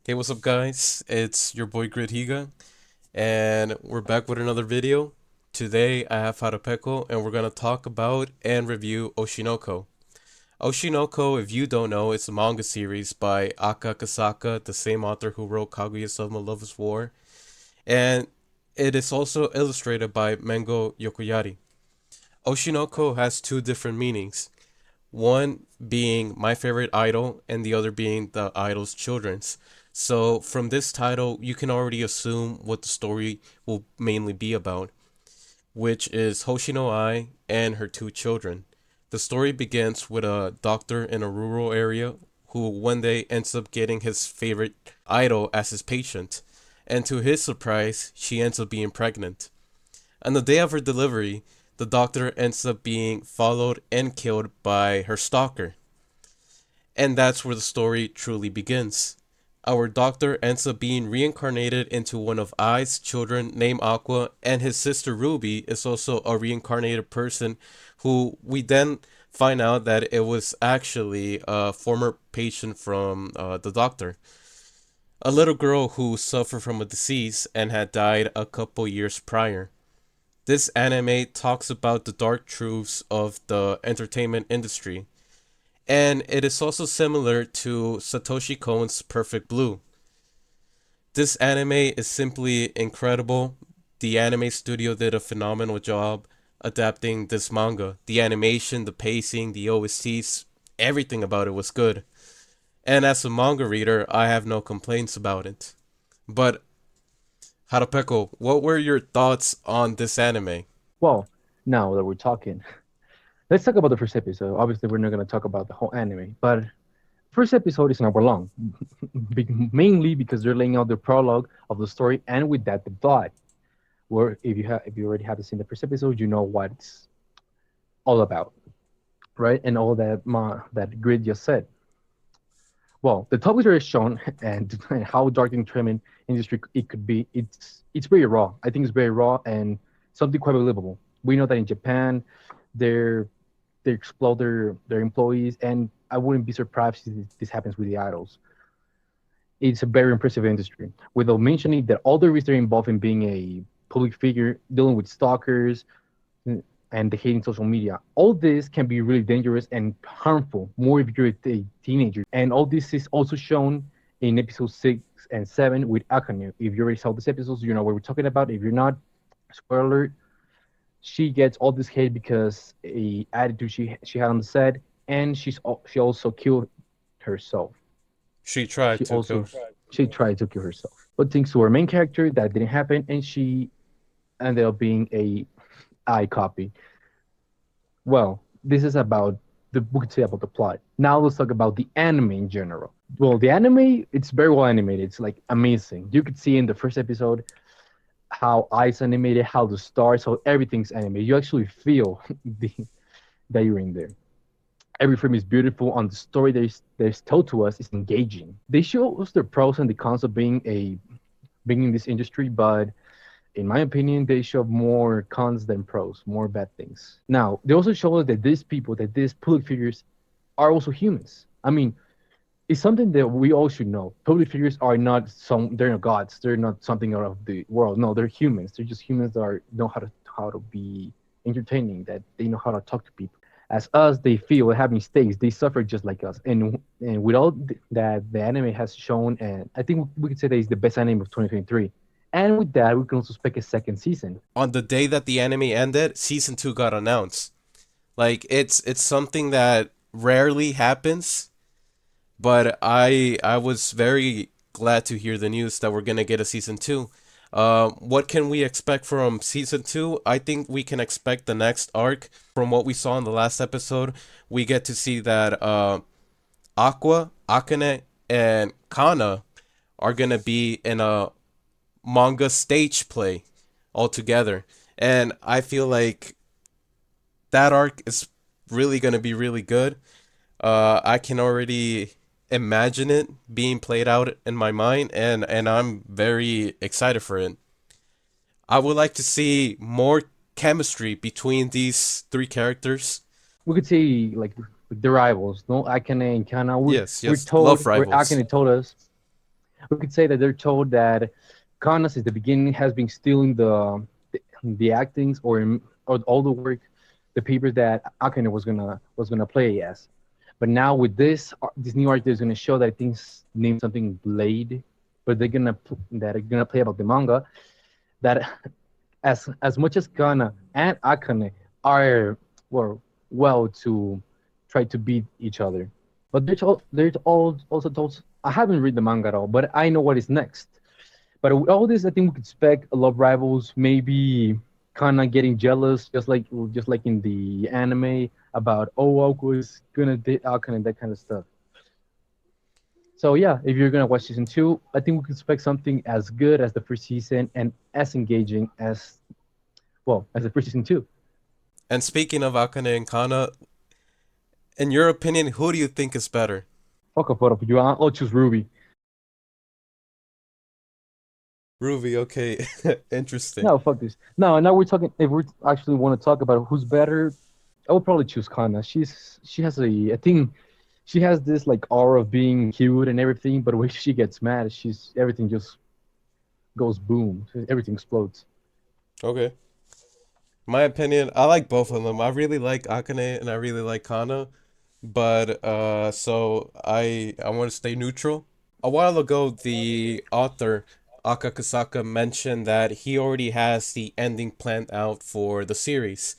Hey, what's up, guys? It's your boy Grid Higa, and we're back with another video. Today, I have Harapeco, and we're gonna talk about and review Oshi No Ko. Oshi No Ko, if you don't know, it's a manga series by Aka Kasaka, the same author who wrote Kaguya-sama Love is War, and it is also illustrated by Mengo Yokoyari. Oshi No Ko has two different meanings. One being my favorite idol, and the other being the idol's children's. So, from this title, you can already assume what the story will mainly be about, which is Hoshino Ai and her two children. The story begins with a doctor in a rural area who one day ends up getting his favorite idol as his patient, and to his surprise, she ends up being pregnant. On the day of her delivery, the doctor ends up being followed and killed by her stalker. And that's where the story truly begins. Our doctor ends up being reincarnated into one of Ai's children named Aqua, and his sister Ruby is also a reincarnated person who we then find out that it was actually a former patient from the doctor. A little girl who suffered from a disease and had died a couple years prior. This anime talks about the dark truths of the entertainment industry, and it is also similar to Satoshi Kon's Perfect Blue. This anime is simply incredible. The anime studio did a phenomenal job adapting this manga. The animation, the pacing, the OSTs, everything about it was good. And as a manga reader, I have no complaints about it. But Harapeko, what were your thoughts on this anime? Well, now that we're talking, let's talk about the first episode. Obviously, we're not going to talk about the whole anime, but first episode is an hour long, mainly because they're laying out the prologue of the story, and with that, the plot. Where if you already have seen the first episode, you know what it's all about, right? And all that Grid just said. Well, the topics are shown and how dark the entertainment industry it could be. It's very raw. I think it's very raw and something quite believable. We know that in Japan, they're they explode their employees, and I wouldn't be surprised if this happens with the idols. It's a very impressive industry. Without mentioning that all the risks they're involved in being a public figure, dealing with stalkers, and the hating social media. All this can be really dangerous and harmful, more if you're a teenager. And all this is also shown in episode 6 and 7 with Akane. If you already saw these episodes, you know what we're talking about. If you're not, spoiler alert, she gets all this hate because a attitude she had on the set, and she also killed herself. She tried She to also kill. she tried to kill herself, but thanks to her main character, that didn't happen, and she ended up being a eye copy. Well, this is about the we could say about the plot. Now let's talk about the anime in general. Well, the anime it's very well animated. It's like amazing. You could see in the first episode how eyes animated, how the stars, how everything's animated. You actually feel the, that you're in there. Every frame is beautiful, and the story that is told to us is engaging. They show us the pros and the cons of being in this industry, but in my opinion, they show more cons than pros, more bad things. Now, they also show us that these people, that these public figures, are also humans. I mean, it's something that we all should know. Public figures are not they're not gods. They're not something out of the world. No, they're humans. They're just humans that know how to be entertaining. That they know how to talk to people. As us, they feel have mistakes. They suffer just like us. And with all that the anime has shown, and I think we could say that it's the best anime of 2023. And with that, we can also expect a second season. On the day that the anime ended, season 2 got announced. Like it's something that rarely happens, but I was very glad to hear the news that we're gonna get a season 2. What can we expect from season 2? I think we can expect the next arc. From what we saw in the last episode, we get to see that Aqua, Akane, and Kana are gonna be in a manga stage play all together, and I feel like that arc is really gonna be really good. I can already imagine it being played out in my mind, and I'm very excited for it. I would like to see more chemistry between these three characters. We could see like the rivals, no Akane and Kana. Yes, We're yes, told love where rivals. Akane told us. we could say that they're told that Kana since the beginning has been stealing the actings or all the work, the papers that Akane was gonna play as. But now with this new art, is gonna show that things named something Blade, but they're gonna play about the manga that as much as Kana and Akane are well to try to beat each other, but there's all also told. I haven't read the manga at all, but I know what is next. But with all this, I think we could expect a love rivals, maybe Kana getting jealous, just like in the anime about Oko is gonna date Akane and that kind of stuff. So yeah, if you're gonna watch season 2, I think we could expect something as good as the first season and as engaging as the first season 2. And speaking of Akane and Kana, in your opinion, who do you think is better? Fuck a photo for you. I'll choose Ruby. Ruby, okay. Interesting. No, fuck this. No, now we're talking. If we actually want to talk about who's better, I would probably choose Kana. She has I think she has this like aura of being cute and everything, but when she gets mad, she's everything just goes boom. Everything explodes. Okay. My opinion, I like both of them. I really like Akane and I really like Kana, but so I want to stay neutral. A while ago, the author Akakasaka mentioned that he already has the ending planned out for the series.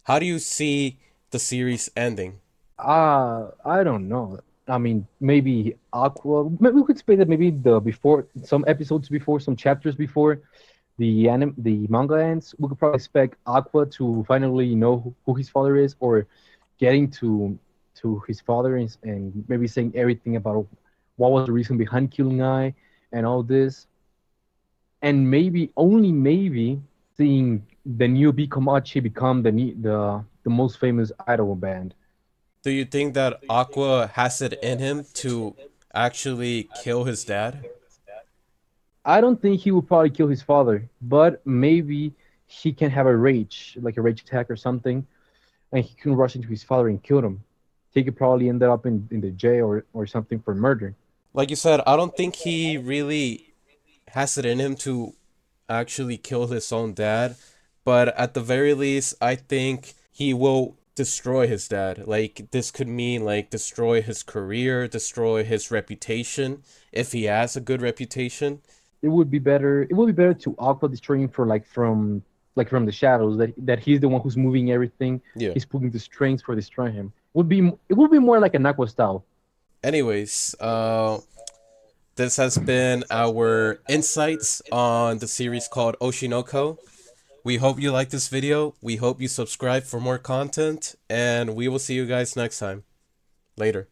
How do you see the series ending? I don't know. I mean, maybe Aqua. Maybe we could say that maybe the before some episodes before, some chapters before the manga ends, we could probably expect Aqua to finally know who his father is, or getting to his father and maybe saying everything about what was the reason behind killing I and all this, and maybe only maybe seeing the new Bikomachi become the most famous idol band. Do you think that Aqua has it in him to actually kill his dad? I don't think he would probably kill his father, but maybe he can have a rage, like a rage attack or something, and he can rush into his father and kill him. He could probably end up in the jail or something for murder. Like you said, I don't think he really has it in him to actually kill his own dad, but at the very least, I think he will destroy his dad. Like, this could mean, like, destroy his career, destroy his reputation, if he has a good reputation. It would be better. It would be better to Aqua destroy him for from the shadows that he's the one who's moving everything. Yeah. He's pulling the strings for destroying him. It would be more like an Aqua style. Anyways, this has been our insights on the series called Oshi No Ko. We hope you like this video. We hope you subscribe for more content, and we will see you guys next time. Later.